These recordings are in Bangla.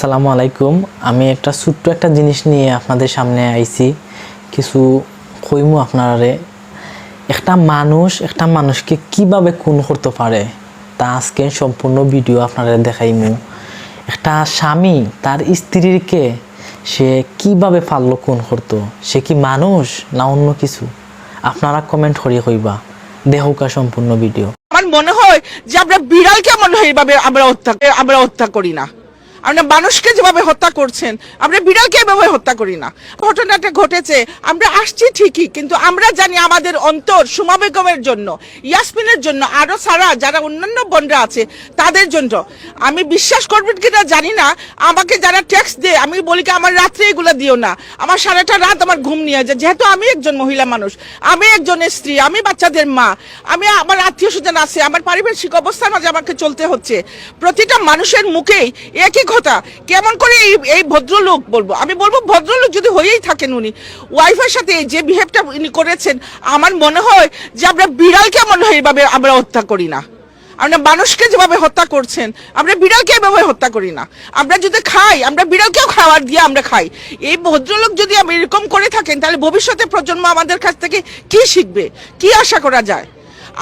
আসসালামু আলাইকুম। আমি একটা ছোট্ট একটা জিনিস নিয়ে আপনাদের সামনে আইছি, কিছু কইমু আপনারে। একটা মানুষকে কিভাবে খুন করতে পারে তা আজকে সম্পূর্ণ ভিডিও আপনারা দেখাইমু। একটা স্বামী তার স্ত্রীকে সে কিভাবে পারলো খুন করতো, সে কি মানুষ না অন্য কিছু? আপনারা কমেন্ট করিয়ে কইবা, দেখুকা সম্পূর্ণ ভিডিও। আমার মনে হয় যে আমরা বিড়ালকে মনে হয় এইভাবে আমরা হত্যা করি না। আমরা মানুষকে যেভাবে হত্যা করছেন আমরা বিড়ালকে এভাবে হত্যা করি না। ঘটনাটা ঘটেছে, আমরা আসছি ঠিকই, কিন্তু আমরা জানি আমাদের অন্তর সুমা বেগমের জন্য, ইয়াসমিনের জন্য, আরো সারা যারা অন্যান্য বোনরা আছে তাদের জন্য। আমি বিশ্বাস করবেন কিনা জানি না, আমাকে যারা টেক্সট দেয় আমি বলি কি আমার রাত্রে এগুলো দিও না, আমার সারাটা রাত আমার ঘুম নিয়ে যায়। যেহেতু আমি একজন মহিলা মানুষ, আমি একজনের স্ত্রী, আমি বাচ্চাদের মা, আমি আমার আত্মীয় স্বজন আছে, আমার পারিপার্শ্বিক অবস্থার মাঝে আমাকে চলতে হচ্ছে। প্রতিটা মানুষের মুখেই একই কথা। কেমন করে এই ভদ্রলোক বলবো, আমি বলবো ভদ্রলোক যদি হয়েই থাকেন, উনি ওয়াইফের সাথে যে বিহেভটা উনি করেছেন, আমার মনে হয় যে আমরা বিড়ালকে মনে হয় এইভাবে আমরা হত্যা করি না। আমরা মানুষকে যেভাবে হত্যা করছেন আমরা বিড়ালকে এভাবে হত্যা করি না। আমরা যদি খাই, আমরা বিড়ালকেও খাবার দিয়ে আমরা খাই। এই ভদ্রলোক যদি এরকম করে থাকেন, তাহলে ভবিষ্যতে প্রজন্ম আমাদের কাছ থেকে কি শিখবে, কি আশা করা যায়?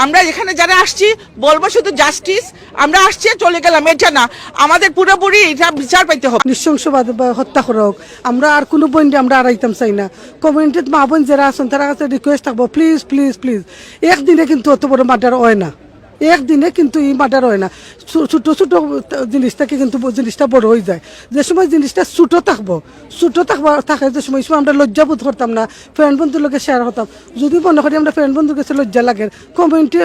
আমরা এখানে যারা আসছি বলবো শুধু জাস্টিস, আমরা আসছি চলে গেলাম এটা না, আমাদের পুরোপুরি এটা বিচার পাইতে হবে। নৃশংসবাদ হত্যা করা হোক, আমরা আর কোনো বইন আমরা আড়াইতাম চাই না। কমিউনিটির মা বোন যারা আছেন তারা কাছে রিকোয়েস্ট থাকবো, প্লিজ প্লিজ প্লিজ, একদিনে কিন্তু অত বড় মার্ডার হয় না, একদিনে কিন্তু এই মার্ডার হয় না। ছোটো ছোটো জিনিস থেকে কিন্তু জিনিসটা বড় হয়ে যায়। যে সময় জিনিসটা ছোটো থাকে যে সময় আমরা লজ্জাবোধ করতাম না, ফ্রেন্ড বন্ধুর লোকে শেয়ার করতাম। যদি মনে করি আমরা ফ্রেন্ড বন্ধুর কাছে লজ্জা লাগে, কমিউনিটি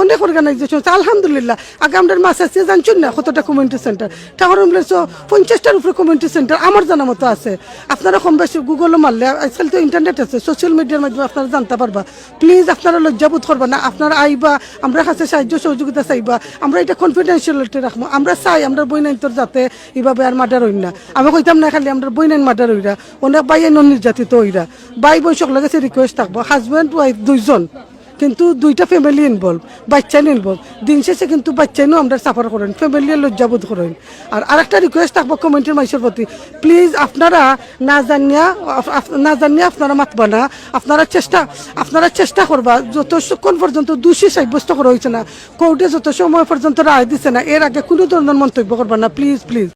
অনেক অর্গানাইজেশন আছে আলহামদুলিল্লাহ। আগে আমরা মাছ আছে জানছেন না কতটা কমিউনিটি সেন্টার, টাওয়ার 50টার উপরে কমিউনিটি সেন্টার আমার জানা মতো আছে। আপনারা কম বেশি গুগলও মারলে, আজকাল তো ইন্টারনেট আছে, সোশ্যাল মিডিয়ার মাধ্যমে আপনারা জানতে পারবা। প্লিজ আপনারা লজ্জাবোধ করবা না, আপনারা আইবা, আমরা কাছে সাহায্য সহযোগিতা চাইবা। আমরা এটা কনফিডেন্সিয়ালিটি রাখবো। আমরা চাই আমরা বইনাইন্তর যাতে এইভাবে আর মার্ডার হই না। আমি কইতাম না খালি আমরা বইনাইন মার্ডার হইরা, অনেক বাই নির্যাতিত হইরা। বাই বোন সকলের কাছে রিকোয়েস্ট থাকবো, হাজব্যান্ড ওয়াইফ দুইজন, কিন্তু দুইটা ফ্যামিলি ইনভলভ, বাচ্চা ইনভলভ। দিন শেষে কিন্তু বাচ্চাইনও আমরা সাফার করেন, ফ্যামিলি লজ্জাবোধ করেন। আর আরেকটা রিকোয়েস্ট থাকবো কমিউনিটির মানুষের প্রতি, প্লিজ আপনারা না জানিয়া আপনারা মাতবা না। আপনারা চেষ্টা করবা যতক্ষণ পর্যন্ত দোষী সাব্যস্ত করা হয়েছে না, কোর্টে যত সময় পর্যন্ত রায় দিচ্ছে না, এর আগে কোনো ধরনের মন্তব্য করবা না, প্লিজ প্লিজ।